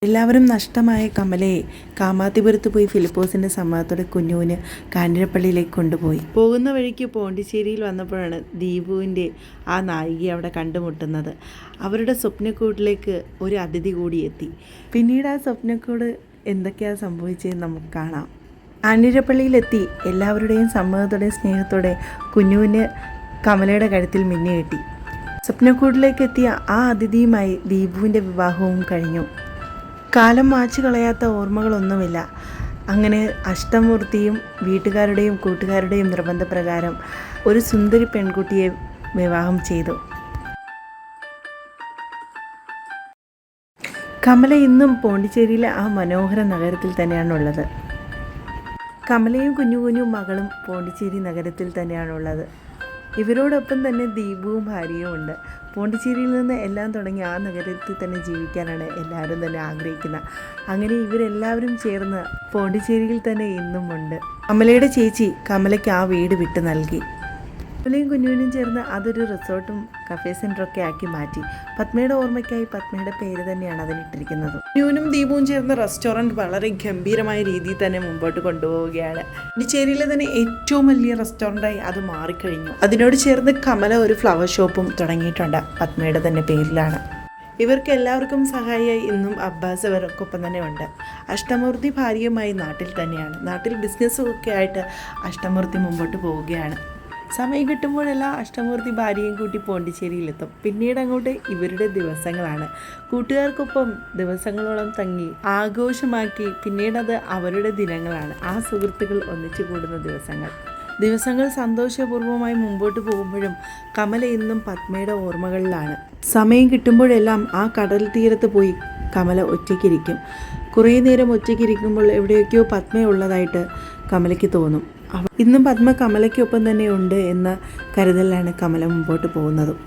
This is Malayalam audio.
എല്ലാവരും നഷ്ടമായ കമലയെ കാമാത്തിപുരത്ത് പോയി ഫിലിപ്പോസിൻ്റെ സമ്മതത്തോടെ കുഞ്ഞുവിന് കാഞ്ഞിരപ്പള്ളിയിലേക്ക് കൊണ്ടുപോയി. പോകുന്ന വഴിക്ക് പോണ്ടിച്ചേരിയിൽ വന്നപ്പോഴാണ് ദീപുവിൻ്റെ ആ നായികയെ അവിടെ കണ്ടുമുട്ടുന്നത്. അവരുടെ സ്വപ്നക്കൂട്ടിലേക്ക് ഒരു അതിഥി കൂടി എത്തി. പിന്നീട് ആ സ്വപ്നക്കൂട് എന്തൊക്കെയാണ് സംഭവിച്ചതെന്ന് നമുക്ക് കാണാം. കാഞ്ഞിരപ്പള്ളിയിലെത്തി എല്ലാവരുടെയും സമ്മതത്തോടെ സ്നേഹത്തോടെ കുഞ്ഞുവിന് കമലയുടെ കഴുത്തിൽ മിന്നി കെട്ടി. സ്വപ്നക്കൂട്ടിലേക്ക് എത്തിയ ആ അതിഥിയുമായി ദീപുവിൻ്റെ വിവാഹവും കഴിഞ്ഞു. കാലം മായ്ച്ചു കളയാത്ത ഓർമ്മകളൊന്നുമില്ല. അങ്ങനെ അഷ്ടമൂർത്തിയും വീട്ടുകാരുടെയും കൂട്ടുകാരുടെയും നിർബന്ധപ്രകാരം ഒരു സുന്ദരി പെൺകുട്ടിയെ വിവാഹം ചെയ്തു. കമല ഇന്നും പോണ്ടിച്ചേരിയിലെ ആ മനോഹര നഗരത്തിൽ തന്നെയാണുള്ളത്. കമലയും കുഞ്ഞുകുഞ്ഞും മകളും പോണ്ടിച്ചേരി നഗരത്തിൽ തന്നെയാണുള്ളത്. ഇവരോടൊപ്പം തന്നെ ദീപുവും ഭാര്യയും ഉണ്ട്. പോണ്ടിച്ചേരിയിൽ നിന്ന് എല്ലാം തുടങ്ങി ആ നഗരത്തിൽ തന്നെ ജീവിക്കാനാണ് എല്ലാവരും തന്നെ ആഗ്രഹിക്കുന്നത്. അങ്ങനെ ഇവരെല്ലാവരും ചേർന്ന് പോണ്ടിച്ചേരിയിൽ തന്നെ ഇന്നുമുണ്ട്. കമലയുടെ ചേച്ചി കമലയ്ക്ക് ആ വീട് വിട്ട് നൽകി. കമലയും കുഞ്ഞുവിനും ചേർന്ന് അതൊരു റിസോർട്ടും കഫേ സെൻ്ററൊക്കെ ആക്കി മാറ്റി. പത്മയുടെ ഓർമ്മയ്ക്കായി പത്മയുടെ പേര് തന്നെയാണ് അതിനിട്ടിരിക്കുന്നത്. കുഞ്ഞുവിനും ദീപുവും ചേർന്ന് റെസ്റ്റോറൻറ്റ് വളരെ ഗംഭീരമായ രീതിയിൽ തന്നെ മുമ്പോട്ട് കൊണ്ടുപോവുകയാണ്. പോണ്ടിച്ചേരിയിലെ തന്നെ ഏറ്റവും വലിയ റെസ്റ്റോറൻറ്റായി അത് മാറിക്കഴിഞ്ഞു. അതിനോട് ചേർന്ന് കമല ഒരു ഫ്ലവർ ഷോപ്പും തുടങ്ങിയിട്ടുണ്ട്. പത്മയുടെ തന്നെ പേരിലാണ്. ഇവർക്ക് എല്ലാവർക്കും സഹായിയായി ഇന്നും അബ്ബാസ് ഇവർക്കൊപ്പം തന്നെ ഉണ്ട്. അഷ്ടമൂർത്തി ഭാര്യയുമായി നാട്ടിൽ തന്നെയാണ്. നാട്ടിൽ ബിസിനസ്സൊക്കെ ആയിട്ട് അഷ്ടമൂർത്തി മുമ്പോട്ട് പോവുകയാണ്. സമയം കിട്ടുമ്പോഴെല്ലാം അഷ്ടമൂർത്തി ഭാര്യയും കൂട്ടി പോണ്ടിച്ചേരിയിലെത്തും. പിന്നീട് അങ്ങോട്ട് ഇവരുടെ ദിവസങ്ങളാണ്. കൂട്ടുകാർക്കൊപ്പം ദിവസങ്ങളോളം തങ്ങി ആഘോഷമാക്കി പിന്നീടത് അവരുടെ ദിനങ്ങളാണ്. ആ സുഹൃത്തുക്കൾ ഒന്നിച്ചു കൂടുന്ന ദിവസങ്ങൾ സന്തോഷപൂർവ്വമായി മുമ്പോട്ട് പോകുമ്പോഴും കമല ഇന്നും പത്മയുടെ ഓർമ്മകളിലാണ്. സമയം കിട്ടുമ്പോഴെല്ലാം ആ കടൽ തീരത്ത് പോയി കമല ഒറ്റയ്ക്കിരിക്കും. കുറേ നേരം ഒറ്റയ്ക്കിരിക്കുമ്പോൾ എവിടെയൊക്കെയോ പത്മയുള്ളതായിട്ട് കമലയ്ക്ക് തോന്നും. ഇന്നും പത്മ കമലയ്ക്കൊപ്പം തന്നെ ഉണ്ട് എന്ന കരുതലാണ് കമല മുമ്പോട്ട് പോകുന്നതും.